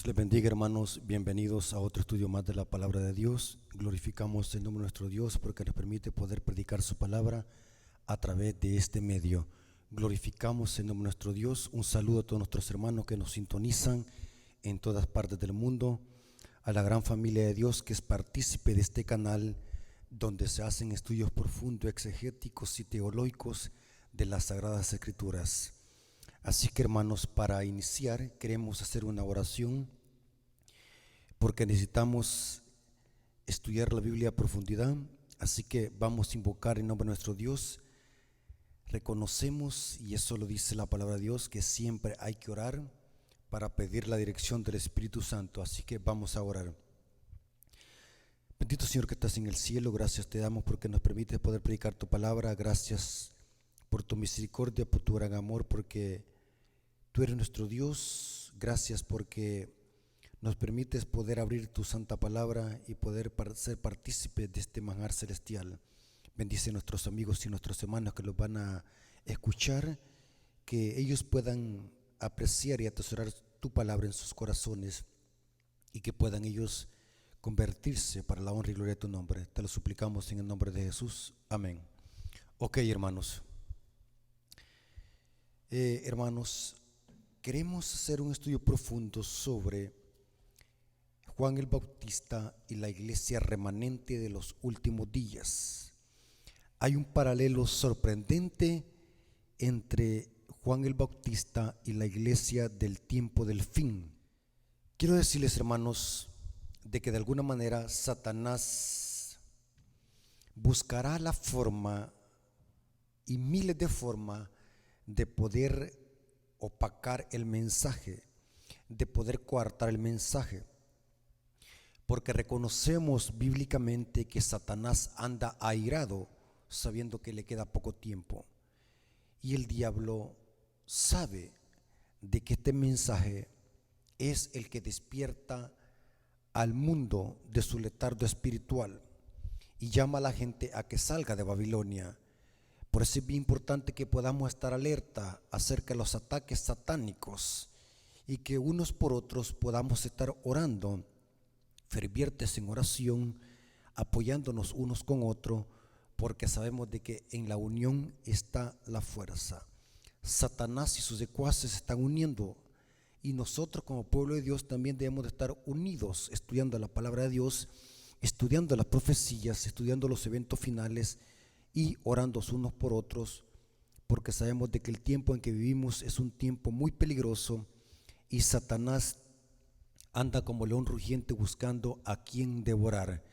Dios les bendiga, hermanos. Bienvenidos a otro estudio más de la palabra de Dios. Glorificamos el nombre de nuestro Dios porque nos permite poder predicar su palabra a través de este medio. Glorificamos el nombre de nuestro Dios. Un saludo a todos nuestros hermanos que nos sintonizan en todas partes del mundo, a la gran familia de Dios que es partícipe de este canal donde se hacen estudios profundos, exegéticos y teológicos de las Sagradas Escrituras. Así que, hermanos, para iniciar queremos hacer una oración porque necesitamos estudiar la Biblia a profundidad. Así que vamos a invocar en nombre de nuestro Dios. Reconocemos, y eso lo dice la palabra de Dios, que siempre hay que orar para pedir la dirección del Espíritu Santo. Así que vamos a orar. Bendito Señor que estás en el cielo, gracias te damos porque nos permites poder predicar tu palabra. Gracias por tu misericordia, por tu gran amor, porque tú eres nuestro Dios. Gracias porque nos permites poder abrir tu santa palabra y poder ser partícipes de este manjar celestial. Bendice a nuestros amigos y nuestros hermanos que los van a escuchar, que ellos puedan apreciar y atesorar tu palabra en sus corazones y que puedan ellos convertirse para la honra y gloria de tu nombre. Te lo suplicamos en el nombre de Jesús. Amén. Ok, hermanos. Hermanos, queremos hacer un estudio profundo sobre Juan el Bautista y la iglesia remanente de los últimos días. Hay un paralelo sorprendente entre Juan el Bautista y la iglesia del tiempo del fin. Quiero decirles, hermanos, de que de alguna manera Satanás buscará la forma y miles de formas de poder opacar el mensaje, de poder coartar el mensaje, porque reconocemos bíblicamente que Satanás anda airado sabiendo que le queda poco tiempo, y el diablo sabe de que este mensaje es el que despierta al mundo de su letargo espiritual y llama a la gente a que salga de Babilonia. Por eso es bien importante que podamos estar alerta acerca de los ataques satánicos y que unos por otros podamos estar orando, fervientes en oración, apoyándonos unos con otros, porque sabemos de que en la unión está la fuerza. Satanás y sus secuaces se están uniendo y nosotros como pueblo de Dios también debemos de estar unidos, estudiando la palabra de Dios, estudiando las profecías, estudiando los eventos finales y orando unos por otros, porque sabemos de que el tiempo en que vivimos es un tiempo muy peligroso y Satanás anda como león rugiente buscando a quien devorar.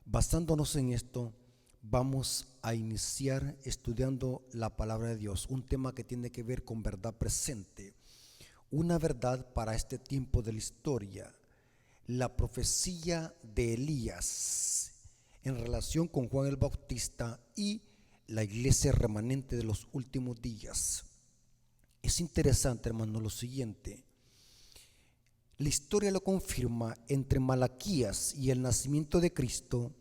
Basándonos en esto, vamos a iniciar estudiando la palabra de Dios, un tema que tiene que ver con verdad presente, una verdad para este tiempo de la historia, la profecía de Elías en relación con Juan el Bautista y la iglesia remanente de los últimos días. Es interesante, hermano, lo siguiente. La historia lo confirma. Entre Malaquías y el nacimiento de Cristo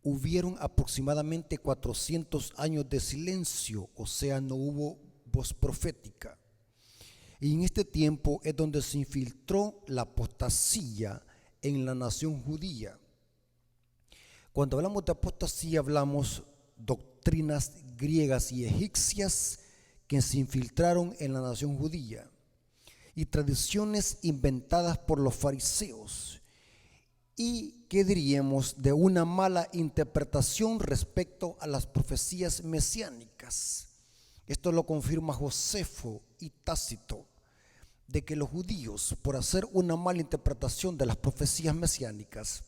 hubieron aproximadamente 400 años de silencio, o sea, no hubo voz profética. Y en este tiempo es donde se infiltró la apostasía en la nación judía. Cuando hablamos de apostasía, hablamos doctrinas griegas y egipcias que se infiltraron en la nación judía y tradiciones inventadas por los fariseos y, ¿qué diríamos?, de una mala interpretación respecto a las profecías mesiánicas. Esto lo confirma Josefo y Tácito, de que los judíos, por hacer una mala interpretación de las profecías mesiánicas,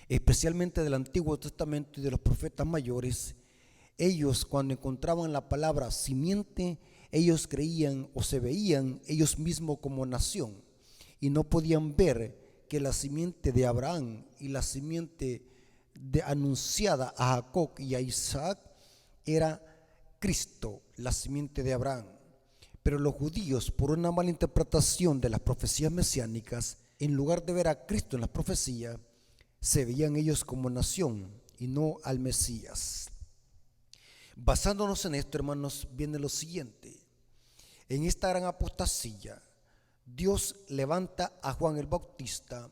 especialmente del Antiguo Testamento y de los profetas mayores, ellos cuando encontraban la palabra simiente, ellos creían o se veían ellos mismos como nación y no podían ver que la simiente de Abraham y la simiente anunciada a Jacob y a Isaac era Cristo, la simiente de Abraham. Pero los judíos, por una mala interpretación de las profecías mesiánicas, en lugar de ver a Cristo en las profecías, se veían ellos como nación y no al Mesías. Basándonos en esto, hermanos, viene lo siguiente. En esta gran apostasía Dios levanta a Juan el Bautista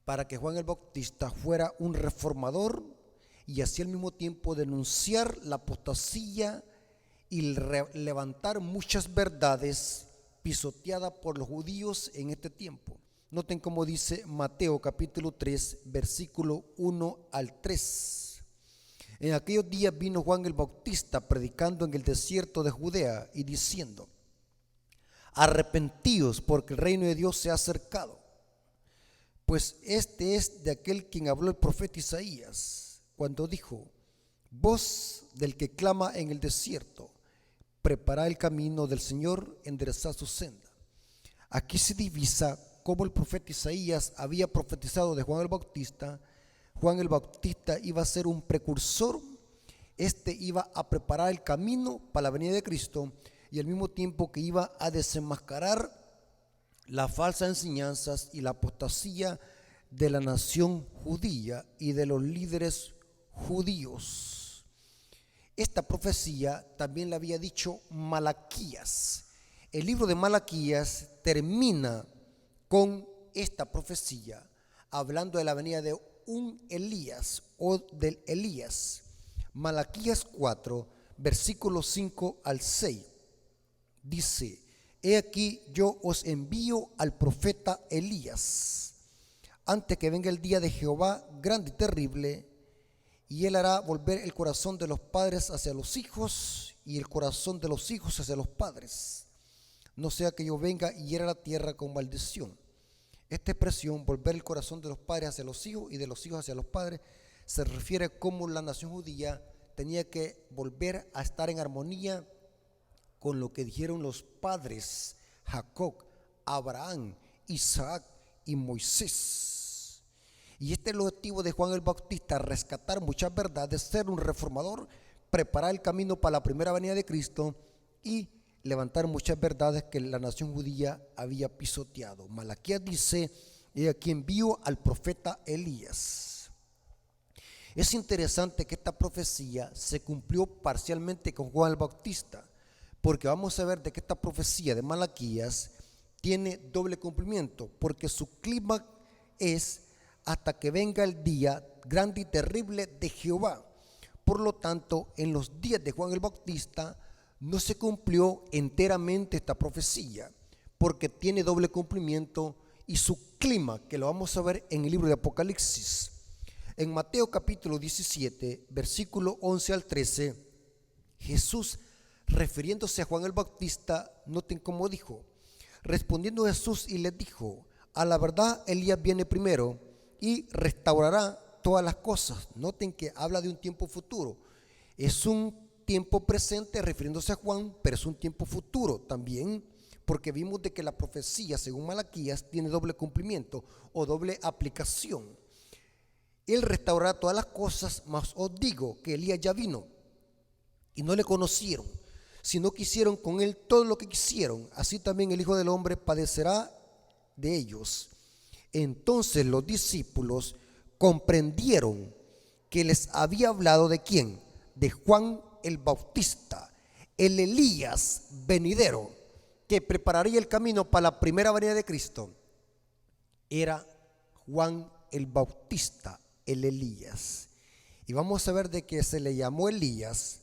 para que Juan el Bautista fuera un reformador y así al mismo tiempo denunciar la apostasía y levantar muchas verdades pisoteadas por los judíos en este tiempo. Noten cómo dice Mateo capítulo 3, versículo 1 al 3. En aquellos días vino Juan el Bautista predicando en el desierto de Judea y diciendo: arrepentíos, porque el reino de Dios se ha acercado. Pues este es de aquel quien habló el profeta Isaías, cuando dijo: voz del que clama en el desierto, preparad el camino del Señor, enderezad su senda. Aquí se divisa cómo el profeta Isaías había profetizado de Juan el Bautista. Juan el Bautista iba a ser un precursor, iba a preparar el camino para la venida de Cristo, y al mismo tiempo que iba a desenmascarar las falsas enseñanzas y la apostasía de la nación judía y de los líderes judíos. Esta profecía también la había dicho Malaquías. El libro de Malaquías termina con esta profecía, hablando de la venida de un Elías o del Elías. Malaquías 4, versículos 5 al 6, dice: he aquí yo os envío al profeta Elías, antes que venga el día de Jehová grande y terrible, y él hará volver el corazón de los padres hacia los hijos y el corazón de los hijos hacia los padres, no sea que yo venga y hiera la tierra con maldición. Esta expresión, volver el corazón de los padres hacia los hijos y de los hijos hacia los padres, se refiere a cómo la nación judía tenía que volver a estar en armonía con lo que dijeron los padres Jacob, Abraham, Isaac y Moisés. Y este es el objetivo de Juan el Bautista: rescatar muchas verdades, ser un reformador, preparar el camino para la primera venida de Cristo y levantar muchas verdades que la nación judía había pisoteado. Malaquías dice: he aquí envío al profeta Elías. Es interesante que esta profecía se cumplió parcialmente con Juan el Bautista, porque vamos a ver de que esta profecía de Malaquías tiene doble cumplimiento, porque su clima es hasta que venga el día grande y terrible de Jehová. Por lo tanto, en los días de Juan el Bautista no se cumplió enteramente esta profecía, porque tiene doble cumplimiento y su clima, que lo vamos a ver en el libro de Apocalipsis. En Mateo capítulo 17, versículo 11 al 13, Jesús, refiriéndose a Juan el Bautista, noten cómo dijo: respondiendo Jesús y les dijo: a la verdad Elías viene primero y restaurará todas las cosas. Noten que habla de un tiempo futuro. Es un tiempo presente refiriéndose a Juan, pero es un tiempo futuro también, porque vimos de que la profecía según Malaquías tiene doble cumplimiento o doble aplicación. Él restaurará todas las cosas, mas os digo que Elías ya vino y no le conocieron, sino que hicieron con él todo lo que quisieron. Así también el Hijo del Hombre padecerá de ellos. Entonces los discípulos comprendieron que les había hablado ¿de quién? De Juan el Bautista, el Elías venidero, que prepararía el camino para la primera venida de Cristo. Era Juan el Bautista, el Elías. Y vamos a ver de que se le llamó Elías,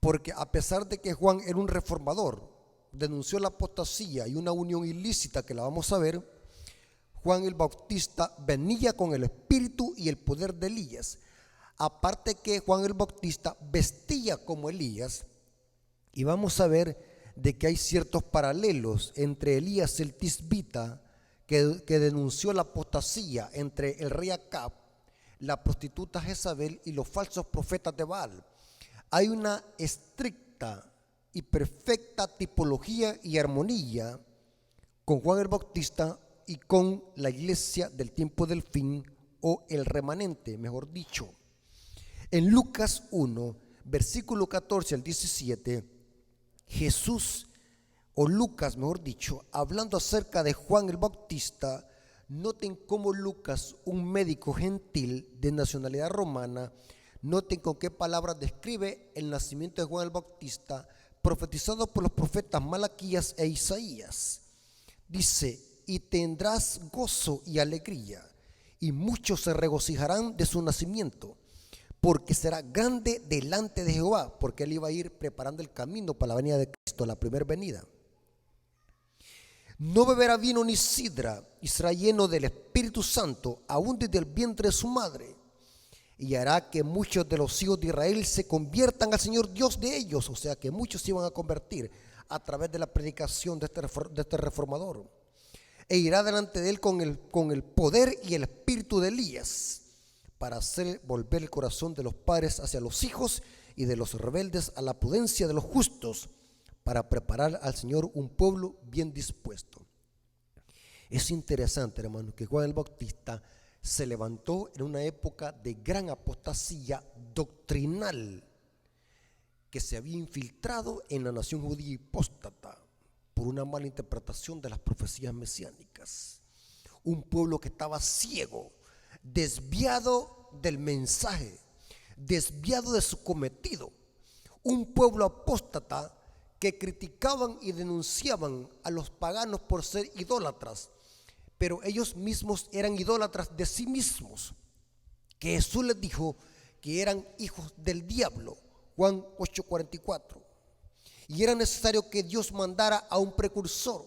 porque a pesar de que Juan era un reformador, denunció la apostasía y una unión ilícita que la vamos a ver, Juan el Bautista venía con el espíritu y el poder de Elías. Aparte que Juan el Bautista vestía como Elías, y vamos a ver de que hay ciertos paralelos entre Elías el Tisbita, que denunció la apostasía entre el rey Acab, la prostituta Jezabel y los falsos profetas de Baal. Hay una estricta y perfecta tipología y armonía con Juan el Bautista y con la iglesia del tiempo del fin, o el remanente, mejor dicho. En Lucas 1, versículo 14 al 17, Jesús, o Lucas mejor dicho, hablando acerca de Juan el Bautista, noten cómo Lucas, un médico gentil de nacionalidad romana, noten con qué palabras describe el nacimiento de Juan el Bautista, profetizado por los profetas Malaquías e Isaías. Dice: y tendrás gozo y alegría, y muchos se regocijarán de su nacimiento, porque será grande delante de Jehová, porque él iba a ir preparando el camino para la venida de Cristo, la primera venida. No beberá vino ni sidra, y será lleno del Espíritu Santo, aún desde el vientre de su madre. Y hará que muchos de los hijos de Israel se conviertan al Señor Dios de ellos. O sea que muchos se iban a convertir a través de la predicación de este reformador. E irá delante de él con el poder y el espíritu de Elías, para hacer volver el corazón de los padres hacia los hijos, y de los rebeldes a la prudencia de los justos, para preparar al Señor un pueblo bien dispuesto. Es interesante, hermano, que Juan el Bautista se levantó en una época de gran apostasía doctrinal que se había infiltrado en la nación judía hipóstata por una mala interpretación de las profecías mesiánicas. Un pueblo que estaba ciego, desviado del mensaje, desviado de su cometido. Un pueblo apóstata que criticaban y denunciaban a los paganos por ser idólatras, pero ellos mismos eran idólatras de sí mismos, que Jesús les dijo que eran hijos del diablo, Juan 8:44. Y era necesario que Dios mandara a un precursor,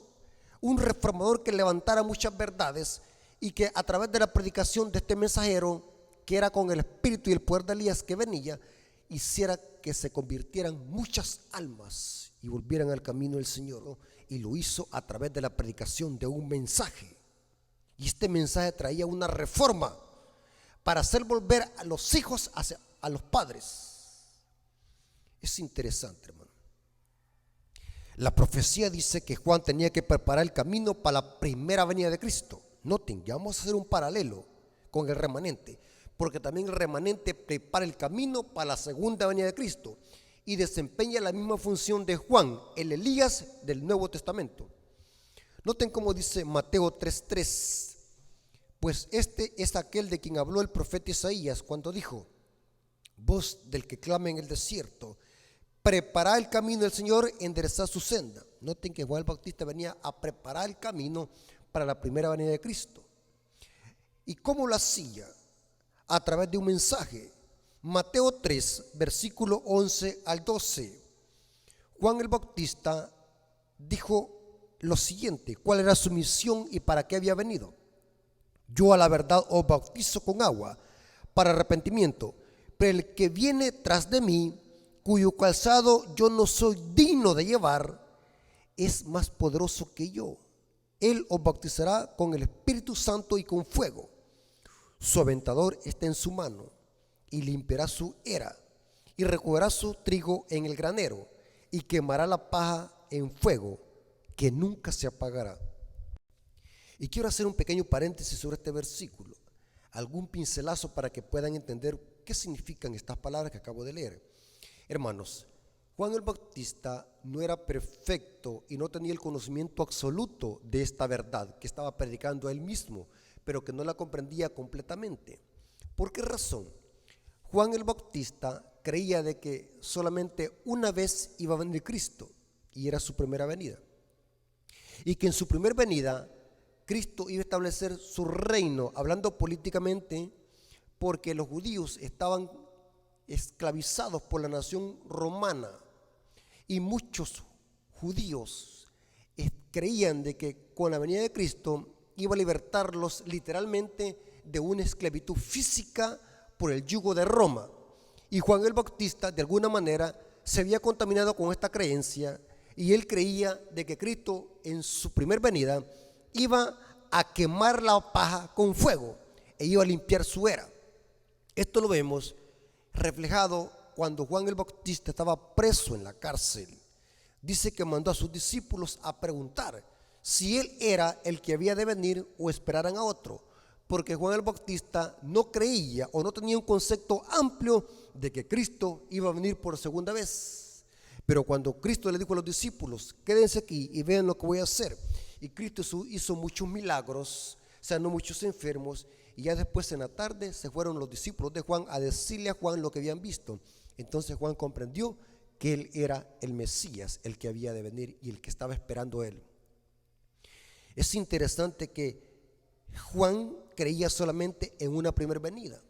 un reformador que levantara muchas verdades, y que a través de la predicación de este mensajero, que era con el espíritu y el poder de Elías que venía, hiciera que se convirtieran muchas almas y volvieran al camino del Señor, ¿no? Y lo hizo a través de la predicación de un mensaje. Y este mensaje traía una reforma para hacer volver a los hijos a los padres. Es interesante, hermano. La profecía dice que Juan tenía que preparar el camino para la primera venida de Cristo. Noten, ya vamos a hacer un paralelo con el remanente, porque también el remanente prepara el camino para la segunda venida de Cristo y desempeña la misma función de Juan, el Elías del Nuevo Testamento. Noten cómo dice Mateo 3:3: pues este es aquel de quien habló el profeta Isaías cuando dijo: voz del que clama en el desierto, preparad el camino del Señor, enderezad su senda. Noten que Juan el Bautista venía a preparar el camino para la primera venida de Cristo. ¿Y cómo lo hacía? A través de un mensaje. Mateo 3, versículo 11 al 12. Juan el Bautista dijo lo siguiente: ¿cuál era su misión y para qué había venido? Yo a la verdad os bautizo con agua para arrepentimiento, pero el que viene tras de mí, cuyo calzado yo no soy digno de llevar, es más poderoso que yo. Él os bautizará con el Espíritu Santo y con fuego. Su aventador está en su mano, y limpiará su era, y recogerá su trigo en el granero, y quemará la paja en fuego, que nunca se apagará. Y quiero hacer un pequeño paréntesis sobre este versículo, algún pincelazo para que puedan entender qué significan estas palabras que acabo de leer. Hermanos, Juan el Bautista no era perfecto y no tenía el conocimiento absoluto de esta verdad que estaba predicando a él mismo, pero que no la comprendía completamente. ¿Por qué razón? Juan el Bautista creía de que solamente una vez iba a venir Cristo, y era su primera venida, y que en su primera venida Cristo iba a establecer su reino, hablando políticamente, porque los judíos estaban esclavizados por la nación romana, y muchos judíos creían de que con la venida de Cristo iba a libertarlos literalmente de una esclavitud física por el yugo de Roma. Y Juan el Bautista de alguna manera se había contaminado con esta creencia, y él creía de que Cristo en su primer venida iba a quemar la paja con fuego e iba a limpiar su era. Esto lo vemos reflejado cuando Juan el Bautista estaba preso en la cárcel. Dice que mandó a sus discípulos a preguntar si él era el que había de venir o esperaran a otro, porque Juan el Bautista no creía o no tenía un concepto amplio de que Cristo iba a venir por segunda vez. Pero cuando Cristo le dijo a los discípulos: quédense aquí y vean lo que voy a hacer, y Cristo hizo muchos milagros, sanó muchos enfermos, y ya después en la tarde se fueron los discípulos de Juan a decirle a Juan lo que habían visto. Entonces Juan comprendió que él era el Mesías, el que había de venir y el que estaba esperando él. Es interesante que Juan creía solamente en una primera venida.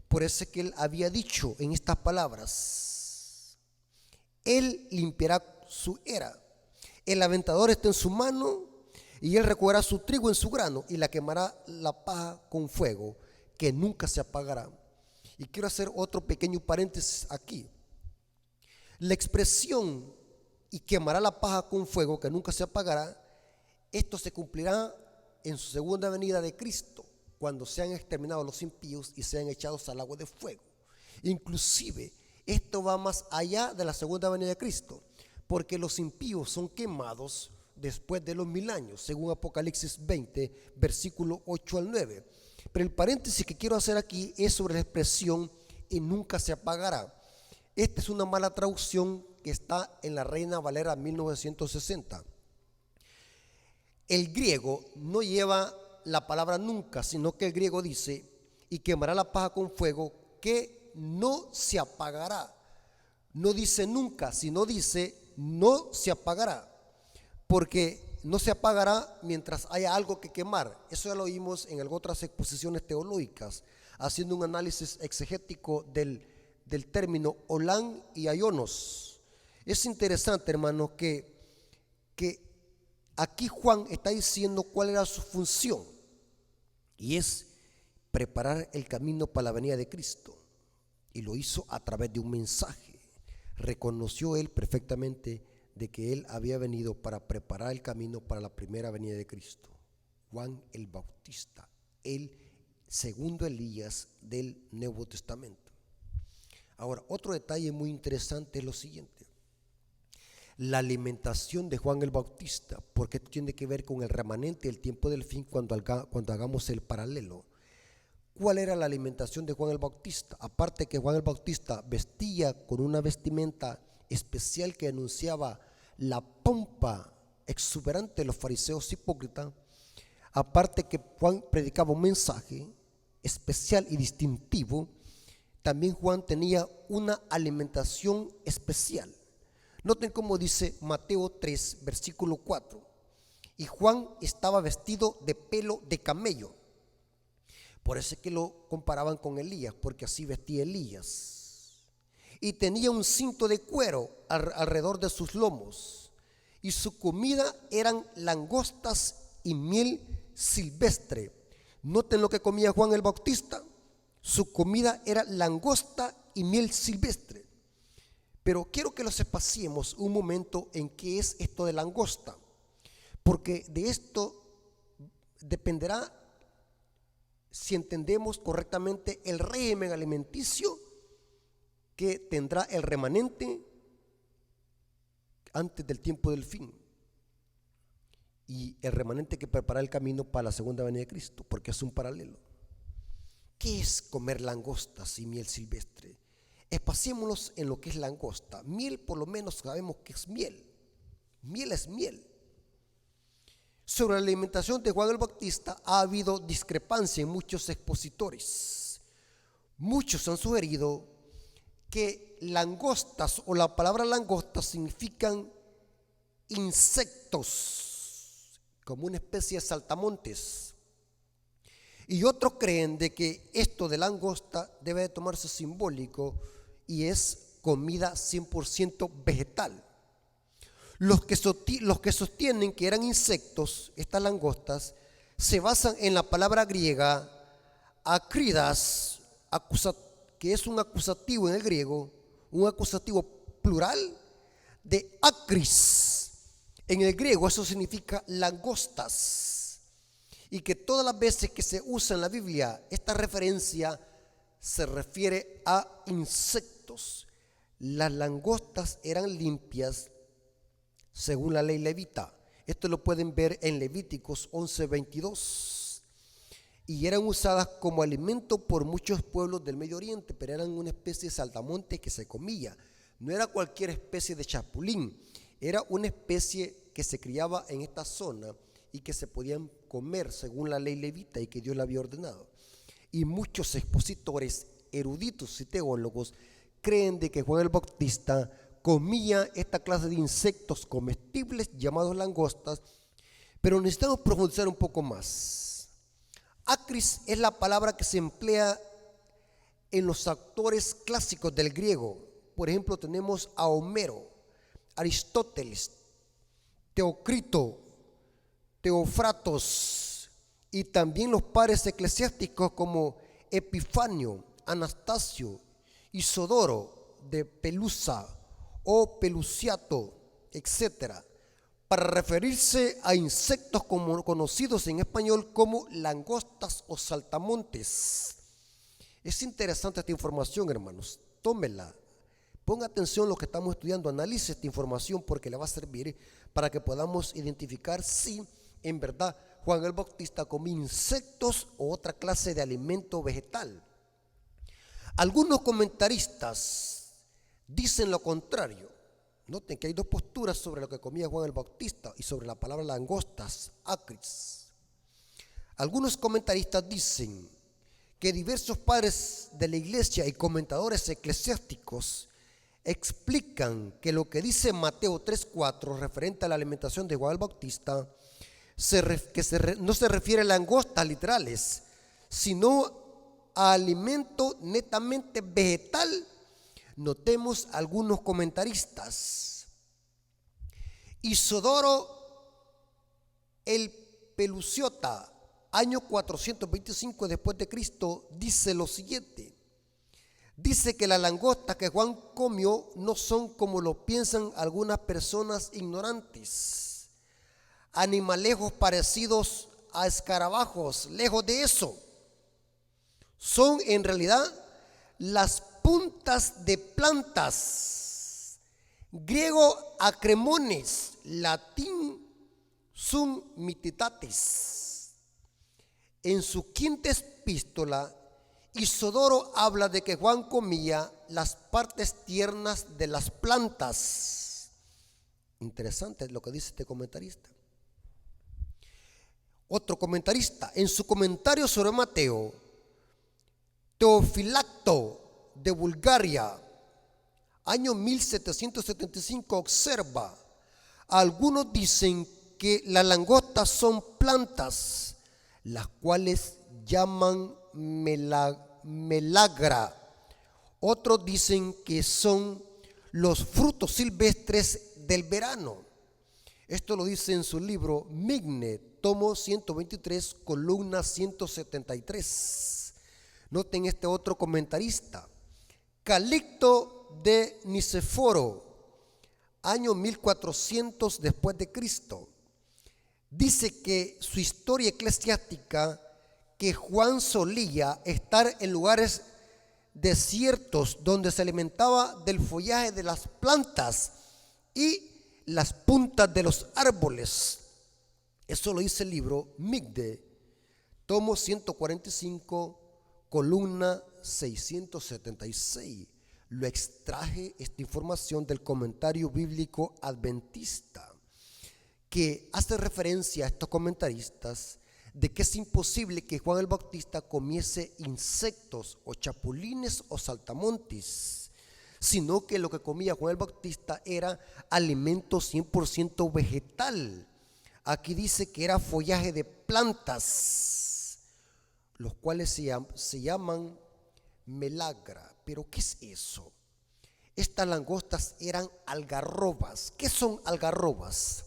Por eso es que él había dicho en estas palabras: Él limpiará su era, el aventador está en su mano, y él recogerá su trigo en su grano y la quemará la paja con fuego, que nunca se apagará. Y quiero hacer otro pequeño paréntesis aquí. La expresión "y quemará la paja con fuego, que nunca se apagará", esto se cumplirá en su segunda venida de Cristo, cuando sean exterminados los impíos y sean echados al agua de fuego. Inclusive, esto va más allá de la segunda venida de Cristo, porque los impíos son quemados después de los 1000 años, según Apocalipsis 20, versículo 8 al 9. Pero el paréntesis que quiero hacer aquí es sobre la expresión "y nunca se apagará". Esta es una mala traducción que está en la Reina Valera 1960. El griego no lleva la palabra nunca, sino que el griego dice: "y quemará la paja con fuego, que no se apagará". No dice nunca, sino dice no se apagará, porque no se apagará mientras haya algo que quemar. Eso ya lo vimos en otras exposiciones teológicas, haciendo un análisis exegético del término olán y aionos. Es interesante, hermanos, que aquí Juan está diciendo cuál era su función, y es preparar el camino para la venida de Cristo, y lo hizo a través de un mensaje. Reconoció él perfectamente de que él había venido para preparar el camino para la primera venida de Cristo. Juan el Bautista, el segundo Elías del Nuevo Testamento. Ahora, otro detalle muy interesante es lo siguiente: la alimentación de Juan el Bautista, porque esto tiene que ver con el remanente del tiempo del fin cuando hagamos el paralelo. ¿Cuál era la alimentación de Juan el Bautista? Aparte que Juan el Bautista vestía con una vestimenta especial que anunciaba la pompa exuberante de los fariseos hipócritas, aparte que Juan predicaba un mensaje especial y distintivo, también Juan tenía una alimentación especial. Noten cómo dice Mateo 3, versículo 4: "y Juan estaba vestido de pelo de camello". Por eso es que lo comparaban con Elías, porque así vestía Elías. "y tenía un cinto de cuero alrededor de sus lomos, y su comida eran langostas y miel silvestre". Noten lo que comía Juan el Bautista. Su comida era langosta y miel silvestre. Pero quiero que los espaciemos un momento en qué es esto de langosta, porque de esto dependerá si entendemos correctamente el régimen alimenticio que tendrá el remanente antes del tiempo del fin, y el remanente que prepara el camino para la segunda venida de Cristo, porque es un paralelo. ¿Qué es comer langostas y miel silvestre? Espaciémonos en lo que es langosta. Miel, por lo menos sabemos que es miel. Miel es miel. Sobre la alimentación de Juan el Bautista ha habido discrepancia en muchos expositores. Muchos han sugerido que langostas, o la palabra langosta, significan insectos, como una especie de saltamontes. Y otros creen de que esto de langosta debe de tomarse simbólico y es comida 100% vegetal. Los que sostienen que eran insectos, estas langostas, se basan en la palabra griega akridas, que es un acusativo en el griego, un acusativo plural de acris. En el griego eso significa langostas, y que todas las veces que se usa en la Biblia esta referencia se refiere a insectos. Las langostas eran limpias según la ley levita. Esto lo pueden ver en Levíticos 11:22. Y eran usadas como alimento por muchos pueblos del Medio Oriente, pero eran una especie de saltamonte que se comía. No era cualquier especie de chapulín, era una especie que se criaba en esta zona y que se podían comer según la ley levita y que Dios la había ordenado. Y muchos expositores eruditos y teólogos creen de que Juan el Bautista comía esta clase de insectos comestibles llamados langostas, Pero necesitamos profundizar un poco más. Acris es la palabra que se emplea en los autores clásicos del griego. Por ejemplo, tenemos a Homero, Aristóteles, Teocrito, Teofratos, y también los padres eclesiásticos como Epifanio, Anastasio, Isodoro de Pelusa o Pelusiato, etc., para referirse a insectos conocidos en español como langostas o saltamontes. Es interesante esta información, hermanos. Tómela, ponga atención a lo que estamos estudiando, analice esta información porque le va a servir para que podamos identificar si en verdad Juan el Bautista comía insectos o otra clase de alimento vegetal. Algunos comentaristas dicen lo contrario. Noten que hay dos posturas sobre lo que comía Juan el Bautista y sobre la palabra langostas, acris. Algunos comentaristas dicen que diversos padres de la iglesia y comentadores eclesiásticos explican que lo que dice Mateo 3:4 referente a la alimentación de Juan el Bautista no se refiere a langostas literales, sino a alimento netamente vegetal. Notemos algunos comentaristas. Isodoro el Pelusiota, año 425 después de Cristo, dice lo siguiente. Dice que las langostas que Juan comió no son como lo piensan algunas personas ignorantes, animalejos parecidos a escarabajos. Lejos de eso, son en realidad las puntas de plantas. Griego acremones, latín sum mititatis. En su quinta epístola, Isodoro habla de que Juan comía las partes tiernas de las plantas. Interesante lo que dice este comentarista. Otro comentarista, en su comentario sobre Mateo, Teofilacto de Bulgaria, año 1775, observa: algunos dicen que las langostas son plantas, las cuales llaman melagra. Otros dicen que son los frutos silvestres del verano. Esto lo dice en su libro Migne, tomo 123, columna 173. Noten este otro comentarista, Calixto de Niceforo, año 1400 después de Cristo. Dice que su historia eclesiástica, que Juan solía estar en lugares desiertos donde se alimentaba del follaje de las plantas y las puntas de los árboles. Eso lo dice el libro Migde, tomo 145, columna 676. Lo extraje esta información del comentario bíblico adventista, que hace referencia a estos comentaristas de que es imposible que Juan el Bautista comiese insectos o chapulines o saltamontes, sino que lo que comía Juan el Bautista era alimento 100% vegetal. Aquí dice que era follaje de plantas, los cuales se llaman melagra. ¿Pero qué es eso? Estas langostas eran algarrobas. ¿Qué son algarrobas?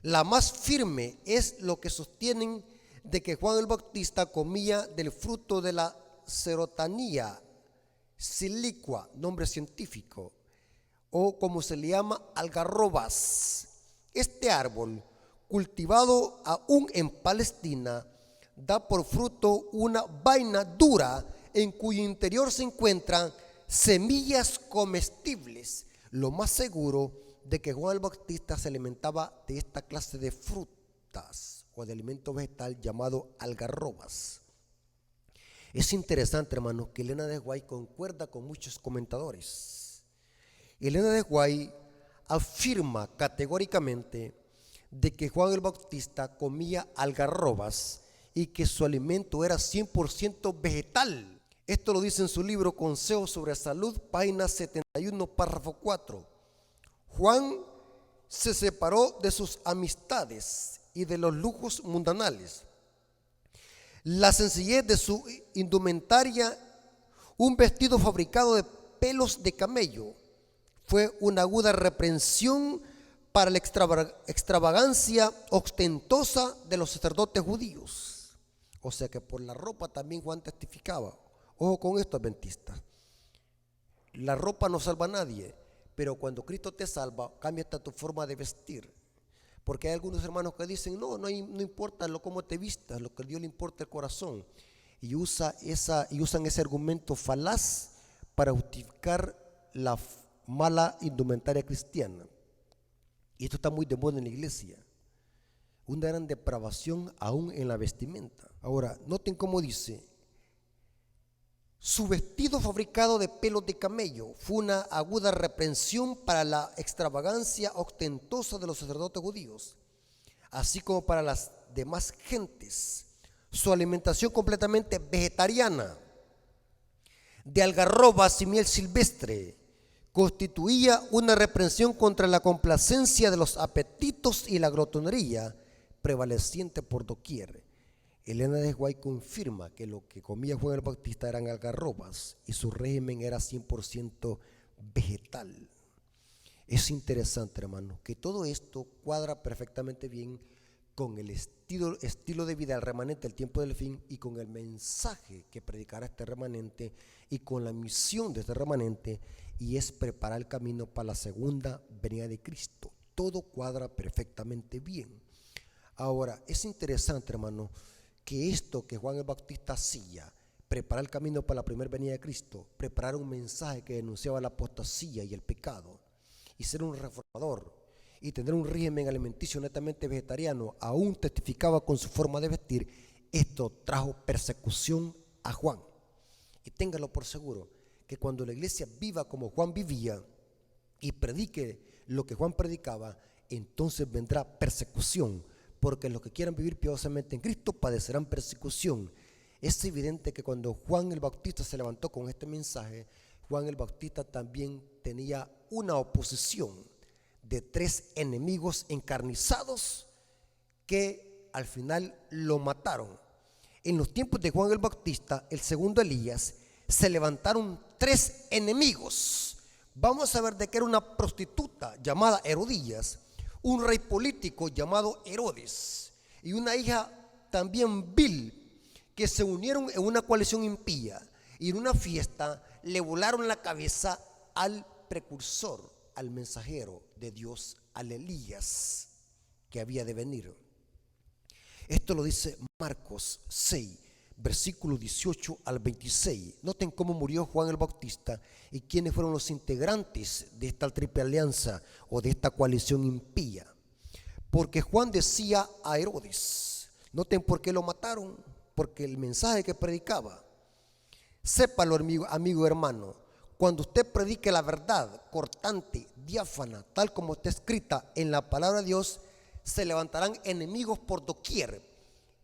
La más firme es lo que sostienen de que Juan el Bautista comía del fruto de la Cerotanía silicua, nombre científico, o como se le llama, algarrobas. Este árbol, cultivado aún en Palestina, da por fruto una vaina dura en cuyo interior se encuentran semillas comestibles. Lo más seguro de que Juan el Bautista se alimentaba de esta clase de frutas o de alimento vegetal llamado algarrobas. Es interesante, hermanos, que Elena de White concuerda con muchos comentadores. Elena de White afirma categóricamente de que Juan el Bautista comía algarrobas y que su alimento era 100% vegetal. Esto lo dice en su libro Consejos sobre Salud, página 71, párrafo 4. Juan se separó de sus amistades y de los lujos mundanales. La sencillez de su indumentaria, un vestido fabricado de pelos de camello, fue una aguda reprensión para la extravagancia ostentosa de los sacerdotes judíos. O sea que por la ropa también Juan testificaba. Ojo con esto, adventistas. La ropa no salva a nadie, pero cuando Cristo te salva, cambia hasta tu forma de vestir. Porque hay algunos hermanos que dicen, no importa cómo te vistas, lo que a Dios le importa es el corazón. Y usan ese argumento falaz para justificar la mala indumentaria cristiana. Y esto está muy de moda en la iglesia. Una gran depravación aún en la vestimenta. Ahora, noten cómo dice: su vestido fabricado de pelos de camello fue una aguda reprensión para la extravagancia ostentosa de los sacerdotes judíos, así como para las demás gentes. Su alimentación completamente vegetariana, de algarrobas y miel silvestre, constituía una reprensión contra la complacencia de los apetitos y la glotonería prevaleciente por doquier. Elena de White confirma que lo que comía Juan el Bautista eran algarrobas y su régimen era 100% vegetal. Es interesante, hermano, que todo esto cuadra perfectamente bien con el estilo de vida del remanente del tiempo del fin y con el mensaje que predicará este remanente y con la misión de este remanente, y es preparar el camino para la segunda venida de Cristo. Todo cuadra perfectamente bien. Ahora, es interesante, hermano, que esto que Juan el Bautista hacía, preparar el camino para la primera venida de Cristo, preparar un mensaje que denunciaba la apostasía y el pecado, y ser un reformador, y tener un régimen alimenticio netamente vegetariano, aún testificaba con su forma de vestir. Esto trajo persecución a Juan. Y téngalo por seguro, que cuando la iglesia viva como Juan vivía y predique lo que Juan predicaba, entonces vendrá persecución, porque los que quieran vivir piadosamente en Cristo padecerán persecución. Es evidente que cuando Juan el Bautista se levantó con este mensaje, Juan el Bautista también tenía una oposición de 3 enemigos encarnizados que al final lo mataron. En los tiempos de Juan el Bautista, el segundo Elías, se levantaron 3 enemigos. Vamos a ver de qué era una prostituta llamada Herodías, un rey político llamado Herodes y una hija también vil, que se unieron en una coalición impía y en una fiesta le volaron la cabeza al precursor, al mensajero de Dios, al Elías que había de venir. Esto lo dice Marcos 6, versículos 18 al 26. Noten cómo murió Juan el Bautista y quiénes fueron los integrantes de esta triple alianza o de esta coalición impía. Porque Juan decía a Herodes, noten por qué lo mataron, porque el mensaje que predicaba. Sépalo, amigo hermano, cuando usted predique la verdad cortante, diáfana, tal como está escrita en la palabra de Dios, se levantarán enemigos por doquier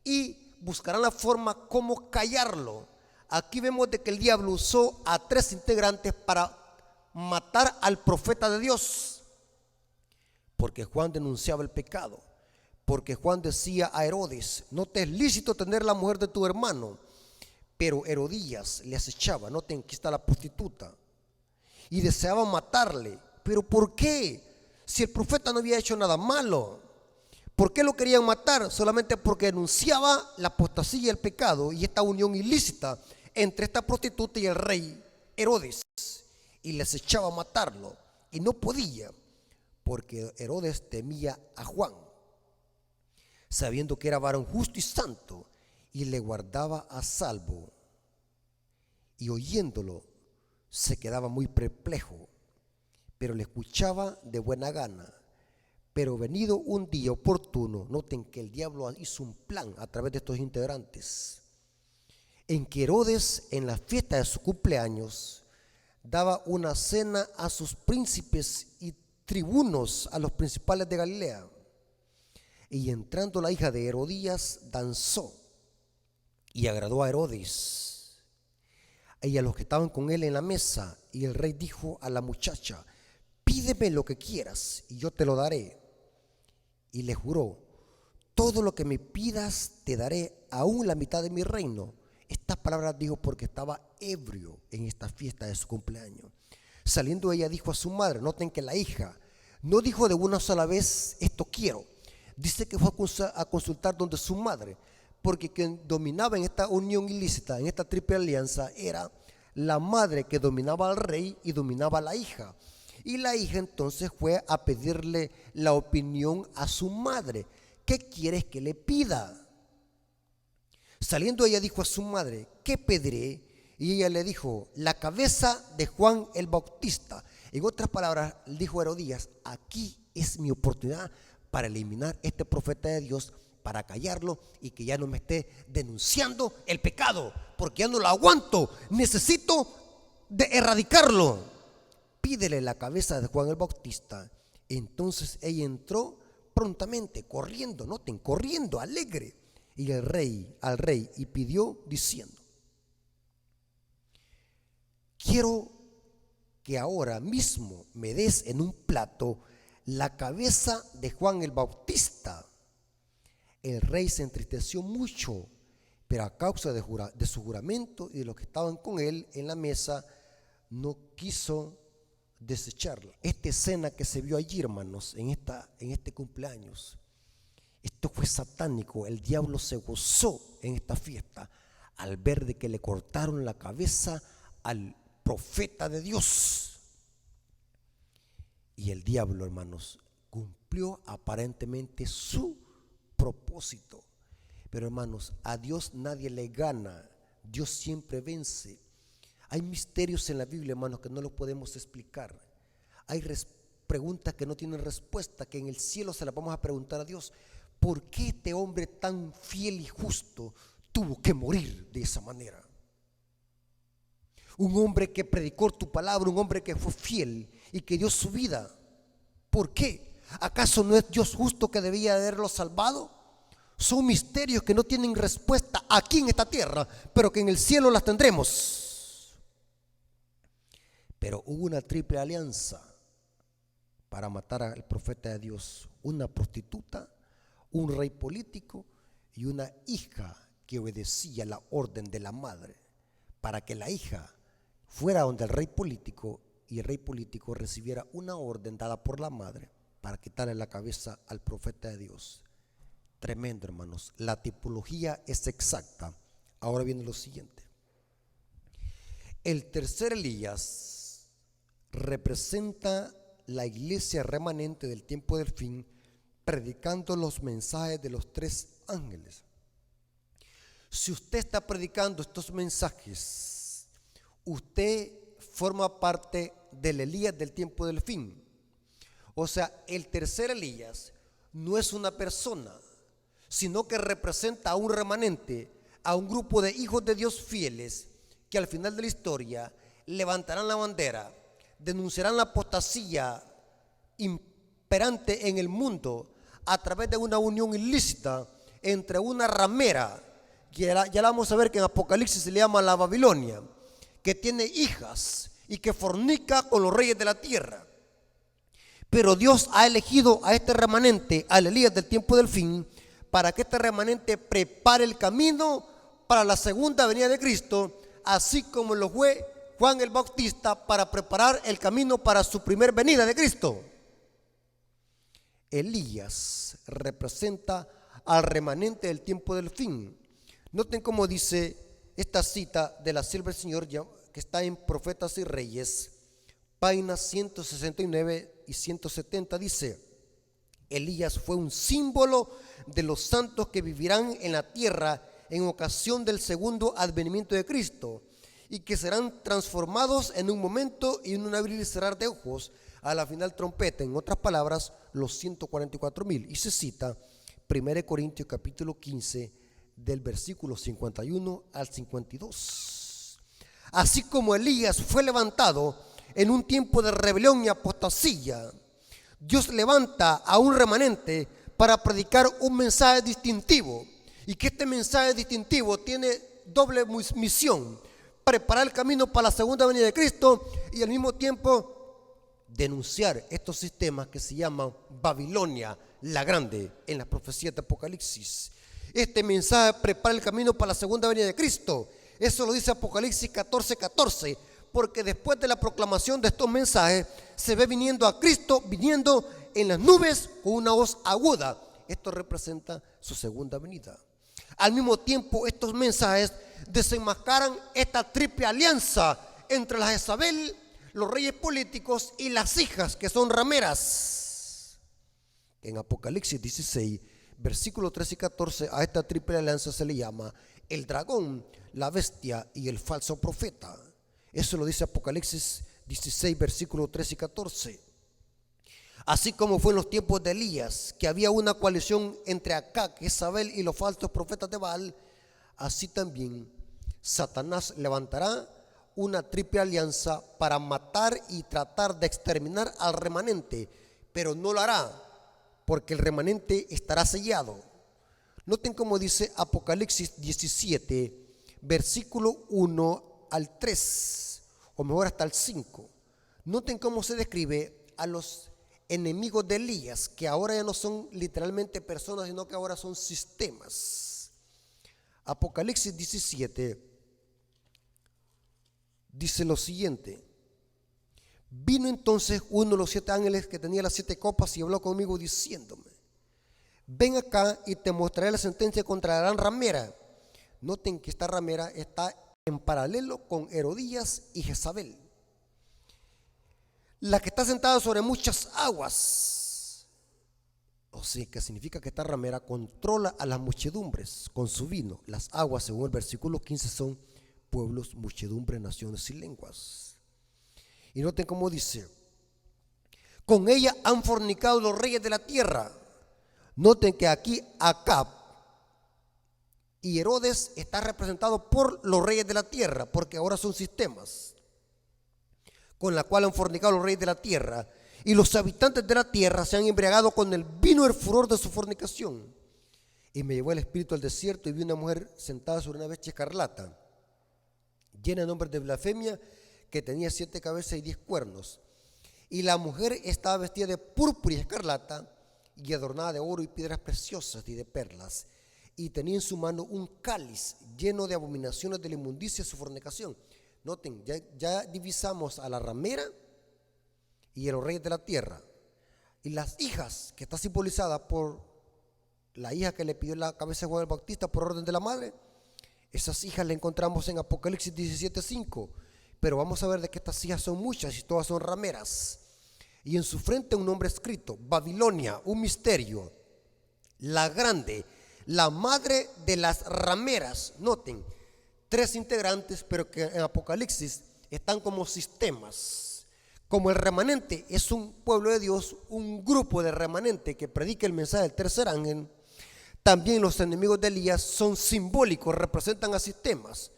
y buscarán la forma como callarlo. Aquí vemos de que el diablo usó a 3 integrantes para matar al profeta de Dios, porque Juan denunciaba el pecado, porque Juan decía a Herodes, no te es lícito tener la mujer de tu hermano, pero Herodías le acechaba. Noten, aquí está la prostituta, y deseaba matarle. ¿Pero por qué? Si el profeta no había hecho nada malo. ¿Por qué lo querían matar? Solamente porque denunciaba la apostasía y el pecado y esta unión ilícita entre esta prostituta y el rey Herodes, y les echaba a matarlo, y no podía, porque Herodes temía a Juan, sabiendo que era varón justo y santo, y le guardaba a salvo, y oyéndolo se quedaba muy perplejo, pero le escuchaba de buena gana. Pero venido un día oportuno, noten que el diablo hizo un plan a través de estos integrantes, en que Herodes, en la fiesta de su cumpleaños, daba una cena a sus príncipes y tribunos, a los principales de Galilea. Y entrando la hija de Herodías, danzó y agradó a Herodes y a los que estaban con él en la mesa. Y el rey dijo a la muchacha, pídeme lo que quieras y yo te lo daré. Y le juró, todo lo que me pidas te daré, aún la mitad de mi reino. Estas palabras dijo porque estaba ebrio en esta fiesta de su cumpleaños. Saliendo ella dijo a su madre, noten que la hija no dijo de una sola vez esto quiero. Dice que fue a consultar donde su madre, porque quien dominaba en esta unión ilícita, en esta triple alianza, era la madre que dominaba al rey y dominaba a la hija. Y la hija entonces fue a pedirle la opinión a su madre. ¿Qué quieres que le pida? Saliendo ella dijo a su madre, ¿qué pediré? Y ella le dijo, la cabeza de Juan el Bautista. En otras palabras, dijo Herodías, aquí es mi oportunidad para eliminar este profeta de Dios, para callarlo y que ya no me esté denunciando el pecado, porque ya no lo aguanto, necesito de erradicarlo. Pídele la cabeza de Juan el Bautista. Entonces ella entró prontamente, corriendo, noten, corriendo, alegre, y al rey, y pidió diciendo, quiero que ahora mismo me des en un plato la cabeza de Juan el Bautista. El rey se entristeció mucho, pero a causa de su juramento y de los que estaban con él en la mesa, no quiso desecharla. Esta escena que se vio allí, hermanos, en este cumpleaños, esto fue satánico. El diablo se gozó en esta fiesta al ver de que le cortaron la cabeza al profeta de Dios. Y el diablo, hermanos, cumplió aparentemente su propósito. Pero, hermanos, a Dios nadie le gana. Dios siempre vence. Hay misterios en la Biblia, hermanos, que no los podemos explicar. Hay preguntas que no tienen respuesta, que en el cielo se las vamos a preguntar a Dios. ¿Por qué este hombre tan fiel y justo tuvo que morir de esa manera? Un hombre que predicó tu palabra, un hombre que fue fiel y que dio su vida. ¿Por qué? ¿Acaso no es Dios justo que debía haberlo salvado? Son misterios que no tienen respuesta aquí en esta tierra, pero que en el cielo las tendremos. Pero hubo una triple alianza para matar al profeta de Dios: una prostituta, un rey político y una hija que obedecía la orden de la madre, para que la hija fuera donde el rey político y el rey político recibiera una orden dada por la madre para quitarle la cabeza al profeta de Dios. Tremendo, hermanos. La tipología es exacta. Ahora viene lo siguiente. El tercer Elías representa la iglesia remanente del tiempo del fin, predicando los mensajes de los tres ángeles. Si usted está predicando estos mensajes, usted forma parte del Elías del tiempo del fin. O sea, el tercer Elías no es una persona, sino que representa a un remanente, a un grupo de hijos de Dios fieles, que al final de la historia levantarán la bandera, denunciarán la apostasía imperante en el mundo a través de una unión ilícita entre una ramera, que ya la vamos a ver que en Apocalipsis se le llama la Babilonia, que tiene hijas y que fornica con los reyes de la tierra. Pero Dios ha elegido a este remanente, al Elías del tiempo del fin, para que este remanente prepare el camino para la segunda venida de Cristo, así como lo fue Juan el Bautista para preparar el camino para su primer venida de Cristo. Elías representa al remanente del tiempo del fin. Noten cómo dice esta cita de la sierva del Señor que está en Profetas y Reyes, páginas 169 y 170, dice: Elías fue un símbolo de los santos que vivirán en la tierra en ocasión del segundo advenimiento de Cristo y que serán transformados en un momento y en un abrir y cerrar de ojos a la final trompeta. En otras palabras, los 144,000. Y se cita 1 Corintios capítulo 15 del versículo 51 al 52. Así como Elías fue levantado en un tiempo de rebelión y apostasía, Dios levanta a un remanente para predicar un mensaje distintivo, y que este mensaje distintivo tiene doble misión: preparar el camino para la segunda venida de Cristo y al mismo tiempo denunciar estos sistemas que se llaman Babilonia la Grande en las profecías de Apocalipsis. Este mensaje prepara el camino para la segunda venida de Cristo. Eso lo dice Apocalipsis 14:14, porque después de la proclamación de estos mensajes se ve viniendo a Cristo, viniendo en las nubes con una voz aguda. Esto representa su segunda venida. Al mismo tiempo, estos mensajes desenmascaran esta triple alianza entre la Jezabel, los reyes políticos y las hijas que son rameras. En Apocalipsis 16, versículos 13 y 14, a esta triple alianza se le llama el dragón, la bestia y el falso profeta. Eso lo dice Apocalipsis 16, versículos 13 y 14. Así como fue en los tiempos de Elías, que había una coalición entre Acab, Jezabel y los falsos profetas de Baal, así también Satanás levantará una triple alianza para matar y tratar de exterminar al remanente, pero no lo hará, porque el remanente estará sellado. Noten cómo dice Apocalipsis 17, versículo 1 al 3, o mejor hasta el 5. Noten cómo se describe a los enemigos de Elías, que ahora ya no son literalmente personas, sino que ahora son sistemas. Apocalipsis 17 dice lo siguiente: vino entonces uno de los 7 ángeles que tenía las 7 copas y habló conmigo diciéndome: ven acá y te mostraré la sentencia contra la gran ramera. Noten que esta ramera está en paralelo con Herodías y Jezabel, la que está sentada sobre muchas aguas. O sea, que significa que esta ramera controla a las muchedumbres con su vino. Las aguas, según el versículo 15, son pueblos, muchedumbres, naciones y lenguas. Y noten cómo dice: con ella han fornicado los reyes de la tierra. Noten que aquí Acab y Herodes está representado por los reyes de la tierra, porque ahora son sistemas con la cual han fornicado los reyes de la tierra, y los habitantes de la tierra se han embriagado con el vino del furor de su fornicación. Y me llevó el espíritu al desierto y vi una mujer sentada sobre una bestia escarlata, llena de nombres de blasfemia, que tenía 7 cabezas y 10 cuernos. Y la mujer estaba vestida de púrpura y escarlata, y adornada de oro y piedras preciosas y de perlas, y tenía en su mano un cáliz lleno de abominaciones de la inmundicia de su fornicación. Noten, ya divisamos a la ramera y a los reyes de la tierra. Y las hijas, que está simbolizada por la hija que le pidió la cabeza de Juan el Bautista por orden de la madre, esas hijas las encontramos en Apocalipsis 17:5. Pero vamos a ver de que estas hijas son muchas y todas son rameras. Y en su frente un nombre escrito: Babilonia, un misterio, la grande, la madre de las rameras. Noten, 3 integrantes, pero que en Apocalipsis están como sistemas. Como el remanente es un pueblo de Dios, un grupo de remanente que predica el mensaje del tercer ángel, también los enemigos de Elías son simbólicos, representan a sistemas.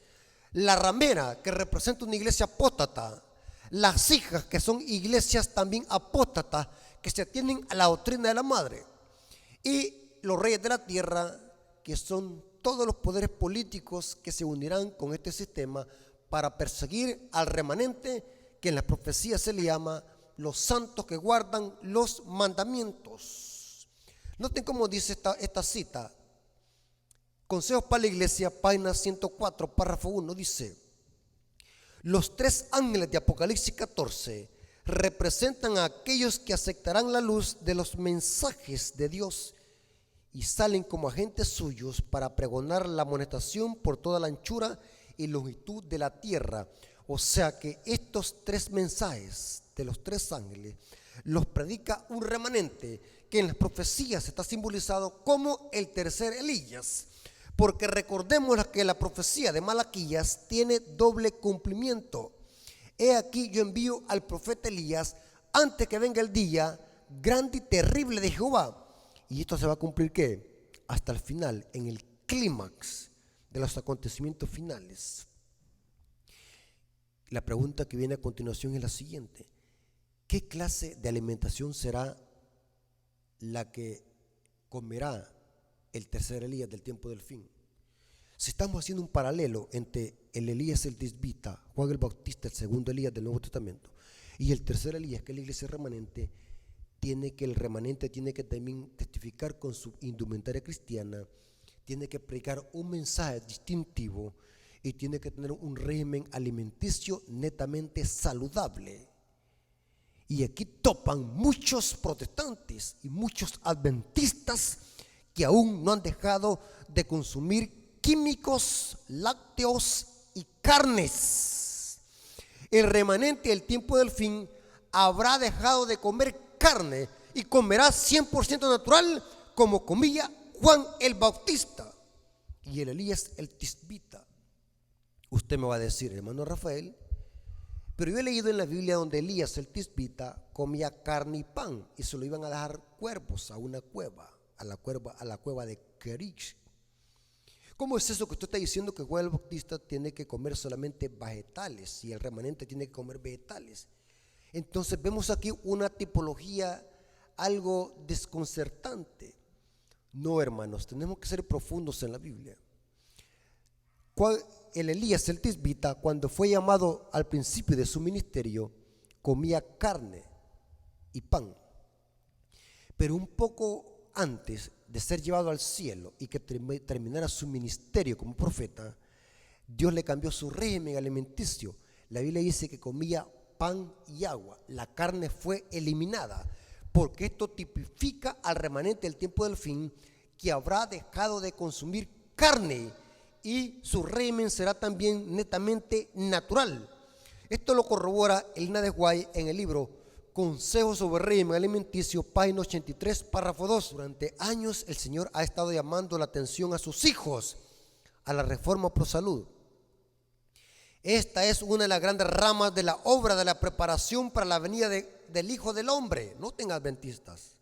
La ramera, que representa una iglesia apóstata; las hijas, que son iglesias también apóstatas, que se atienen a la doctrina de la madre; y los reyes de la tierra, que son todos los poderes políticos que se unirán con este sistema para perseguir al remanente, que en la profecía se le llama los santos que guardan los mandamientos. Noten cómo dice esta cita: Consejos para la Iglesia, página 104, párrafo 1, dice: los 3 ángeles de Apocalipsis 14 representan a aquellos que aceptarán la luz de los mensajes de Dios y salen como agentes suyos para pregonar la amonestación por toda la anchura y longitud de la tierra. O sea que estos 3 mensajes de los 3 ángeles los predica un remanente que en las profecías está simbolizado como el tercer Elías. Porque recordemos que la profecía de Malaquías tiene doble cumplimiento. He aquí yo envío al profeta Elías antes que venga el día grande y terrible de Jehová. Y esto se va a cumplir ¿qué? Hasta el final, en el clímax de los acontecimientos finales. La pregunta que viene a continuación es la siguiente: ¿qué clase de alimentación será la que comerá el tercer Elías del tiempo del fin? Si estamos haciendo un paralelo entre el Elías el Tisbita, Juan el Bautista, el segundo Elías del Nuevo Testamento, Y el tercer Elías, que es la iglesia remanente, el remanente tiene que también testificar con su indumentaria cristiana, tiene que predicar un mensaje distintivo y tiene que tener un régimen alimenticio netamente saludable. Y aquí topan muchos protestantes y muchos adventistas que aún no han dejado de consumir químicos, lácteos y carnes. El remanente del tiempo del fin habrá dejado de comer carne y comerá 100% natural, como comía Juan el Bautista y el Elías el Tisbita. Usted me va a decir, hermano Rafael, pero yo he leído en la Biblia donde Elías el Tisbita comía carne y pan y se lo iban a dejar cuervos a una cueva, a la cueva de Kerich. ¿Cómo es eso que usted está diciendo que Juan el Bautista tiene que comer solamente vegetales y el remanente tiene que comer vegetales? Entonces vemos aquí una tipología algo desconcertante. No, hermanos, tenemos que ser profundos en la Biblia. El Elías el Tisbita, cuando fue llamado al principio de su ministerio, comía carne y pan. Pero un poco antes de ser llevado al cielo y que terminara su ministerio como profeta, Dios le cambió su régimen alimenticio. La Biblia dice que comía pan y agua. La carne fue eliminada, porque esto tipifica al remanente del tiempo del fin, que habrá dejado de consumir carne y su régimen será también netamente natural. Esto lo corrobora Elena de White en el libro Consejos sobre régimen alimenticio, página 83, párrafo 2. Durante años el Señor ha estado llamando la atención a sus hijos a la reforma pro salud. Esta es una de las grandes ramas de la obra de la preparación para la venida del Hijo del Hombre. Noten, adventistas.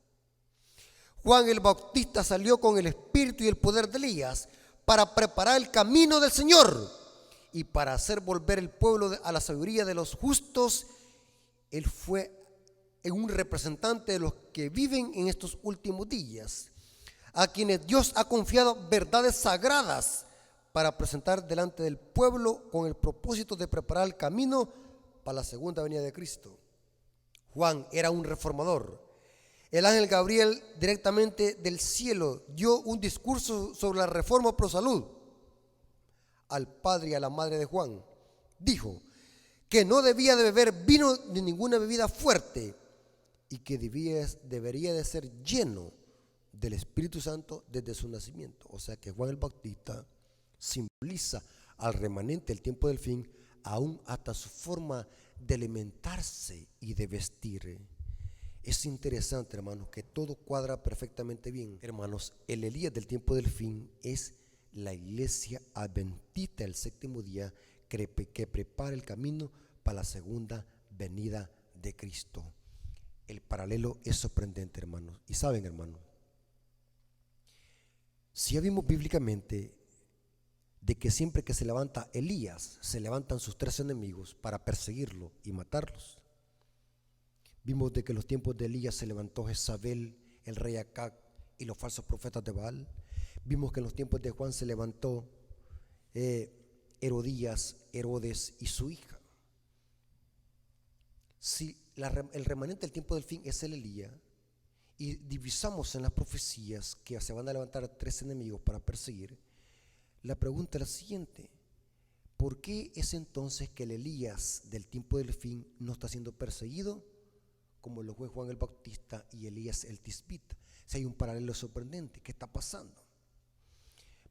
Juan el Bautista salió con el espíritu y el poder de Elías para preparar el camino del Señor y para hacer volver el pueblo a la sabiduría de los justos. Él fue un representante de los que viven en estos últimos días, a quienes Dios ha confiado verdades sagradas para presentar delante del pueblo con el propósito de preparar el camino para la segunda venida de Cristo. Juan era un reformador. El ángel Gabriel, directamente del cielo, dio un discurso sobre la reforma pro salud al padre y a la madre de Juan. Dijo que no debía de beber vino ni ninguna bebida fuerte y que debería de ser lleno del Espíritu Santo desde su nacimiento. O sea que Juan el Bautista simboliza al remanente del tiempo del fin, aún hasta su forma de alimentarse y de vestir. Es interesante, hermanos, que todo cuadra perfectamente bien. Hermanos, el Elías del tiempo del fin es la iglesia adventista del séptimo día que prepara el camino para la segunda venida de Cristo. El paralelo es sorprendente, hermanos. Y saben, hermanos, si ya vimos bíblicamente de que siempre que se levanta Elías, se levantan sus tres enemigos para perseguirlo y matarlos. Vimos de que en los tiempos de Elías se levantó Jezabel, el rey Acab y los falsos profetas de Baal. Vimos que en los tiempos de Juan se levantó Herodías, Herodes y su hija. Si el remanente del tiempo del fin es el Elías, y divisamos en las profecías que se van a levantar tres enemigos para perseguir, la pregunta es la siguiente: ¿por qué es entonces que el Elías del tiempo del fin no está siendo perseguido como lo fue Juan el Bautista y Elías el Tisbita? Si hay un paralelo sorprendente, ¿qué está pasando?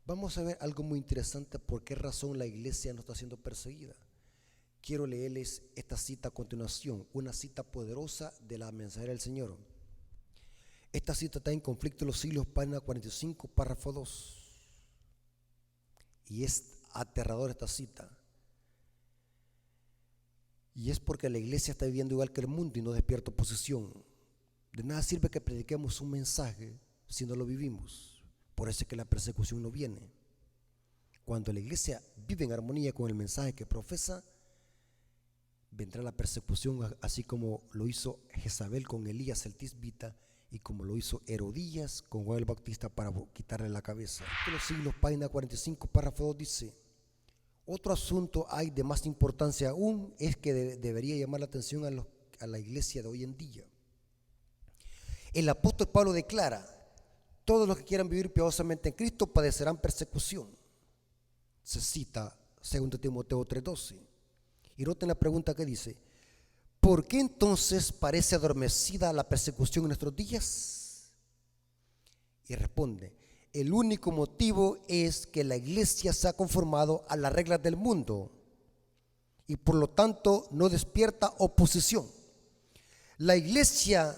Vamos a ver algo muy interesante, por qué razón la iglesia no está siendo perseguida. Quiero leerles esta cita a continuación, una cita poderosa de la mensajera del Señor. Esta cita está en Conflicto de los Siglos, página 45, párrafo 2. Y es aterradora esta cita. Y es porque la iglesia está viviendo igual que el mundo y no despierta oposición. De nada sirve que prediquemos un mensaje si no lo vivimos. Por eso es que la persecución no viene. Cuando la iglesia vive en armonía con el mensaje que profesa, vendrá la persecución, así como lo hizo Jezabel con Elías el Tisbita y como lo hizo Herodías con Juan el Bautista para quitarle la cabeza. En los siglos, página 45, párrafo 2 dice: otro asunto hay de más importancia aún, es que debería llamar la atención a a la iglesia de hoy en día. El apóstol Pablo declara: todos los que quieran vivir piadosamente en Cristo padecerán persecución. Se cita 2 Timoteo 3:12. Y noten la pregunta que dice: ¿por qué entonces parece adormecida la persecución en nuestros días? Y responde: el único motivo es que la iglesia se ha conformado a las reglas del mundo y por lo tanto no despierta oposición. La iglesia,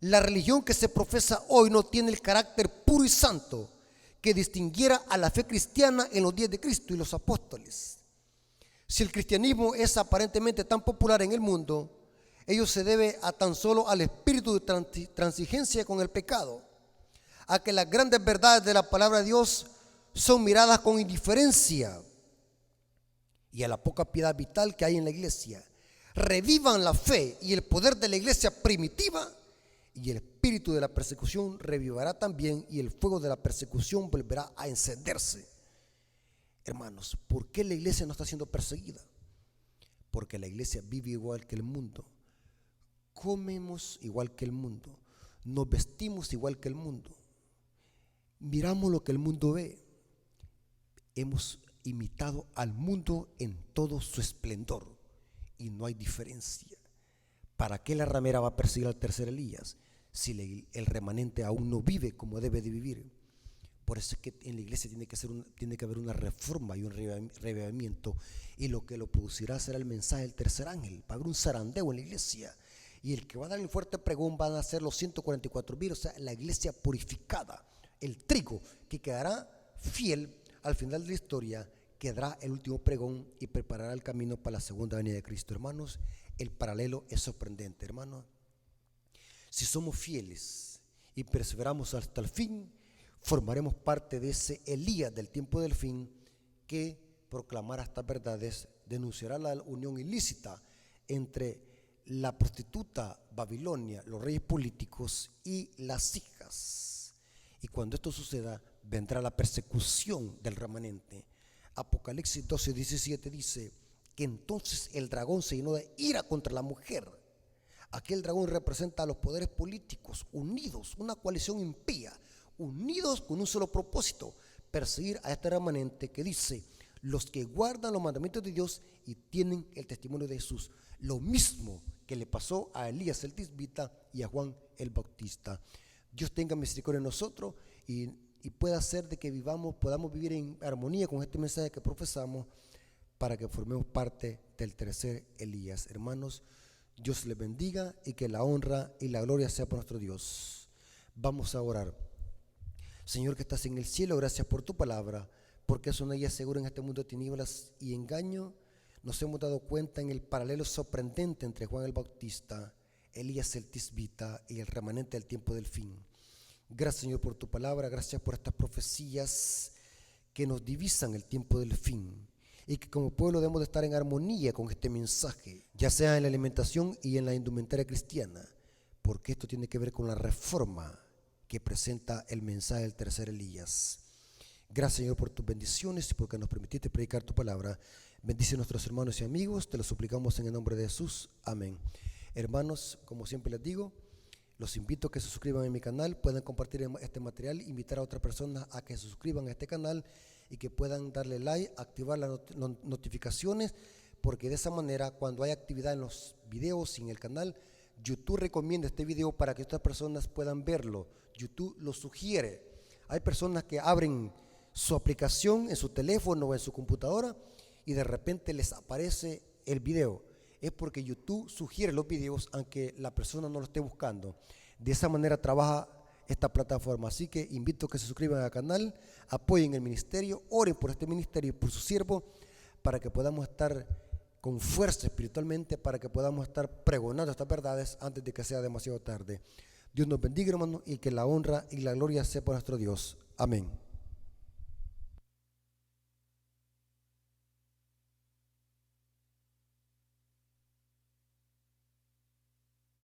la religión que se profesa hoy, no tiene el carácter puro y santo que distinguiera a la fe cristiana en los días de Cristo y los apóstoles. Si el cristianismo es aparentemente tan popular en el mundo, ello se debe a tan solo al espíritu de transigencia con el pecado, a que las grandes verdades de la palabra de Dios son miradas con indiferencia, y a la poca piedad vital que hay en la iglesia. Revivan la fe y el poder de la iglesia primitiva, y el espíritu de la persecución revivará también, y el fuego de la persecución volverá a encenderse. Hermanos, ¿por qué la iglesia no está siendo perseguida? Porque la iglesia vive igual que el mundo, comemos igual que el mundo, nos vestimos igual que el mundo, miramos lo que el mundo ve. Hemos imitado al mundo en todo su esplendor y no hay diferencia. ¿Para qué la ramera va a perseguir al tercer Elías si el remanente aún no vive como debe de vivir? Por eso es que en la iglesia tiene que haber una reforma y un revivimiento, y lo que lo producirá será el mensaje del tercer ángel. Va a haber un zarandeo en la iglesia, y el que va a dar el fuerte pregón van a ser los 144,000, o sea, la iglesia purificada, el trigo que quedará fiel al final de la historia, quedará el último pregón y preparará el camino para la segunda venida de Cristo. Hermanos, el paralelo es sorprendente, hermanos. Si somos fieles y perseveramos hasta el fin, formaremos parte de ese Elías del tiempo del fin que proclamará estas verdades, denunciará la unión ilícita entre la prostituta Babilonia, los reyes políticos y las hijas. Y cuando esto suceda, vendrá la persecución del remanente. Apocalipsis 12:17 dice que entonces el dragón se llenó de ira contra la mujer. Aquel dragón representa a los poderes políticos unidos, una coalición impía, unidos con un solo propósito: perseguir a este remanente que dice: los que guardan los mandamientos de Dios y tienen el testimonio de Jesús. Lo mismo que le pasó a Elías el Tisbita y a Juan el Bautista. Dios tenga misericordia de nosotros y pueda hacer de que podamos vivir en armonía con este mensaje que profesamos, para que formemos parte del tercer Elías. Hermanos, Dios les bendiga y que la honra y la gloria sea por nuestro Dios. Vamos a orar. Señor que estás en el cielo, gracias por tu palabra, porque es una guía segura en este mundo de tinieblas y engaño. Nos hemos dado cuenta en el paralelo sorprendente entre Juan el Bautista, Elías el Tisbita y el remanente del tiempo del fin. Gracias, Señor, por tu palabra. Gracias por estas profecías que nos divisan el tiempo del fin, y que como pueblo debemos de estar en armonía con este mensaje, ya sea en la alimentación y en la indumentaria cristiana, porque esto tiene que ver con la reforma que presenta el mensaje del tercer Elías. Gracias, Señor, por tus bendiciones y porque nos permitiste predicar tu palabra. Bendice a nuestros hermanos y amigos, te lo suplicamos en el nombre de Jesús. Amén. Hermanos, como siempre les digo, los invito a que se suscriban a mi canal, puedan compartir este material, invitar a otras personas a que se suscriban a este canal y que puedan darle like, activar las notificaciones, porque de esa manera, cuando hay actividad en los videos y en el canal, YouTube recomienda este video para que otras personas puedan verlo. YouTube lo sugiere. Hay personas que abren su aplicación en su teléfono o en su computadora y de repente les aparece el video. Es porque YouTube sugiere los videos aunque la persona no lo esté buscando. De esa manera trabaja esta plataforma. Así que invito a que se suscriban al canal, apoyen el ministerio, oren por este ministerio y por su siervo, para que podamos estar con fuerza espiritualmente, para que podamos estar pregonando estas verdades antes de que sea demasiado tarde. Dios nos bendiga, hermanos, y que la honra y la gloria sea por nuestro Dios. Amén.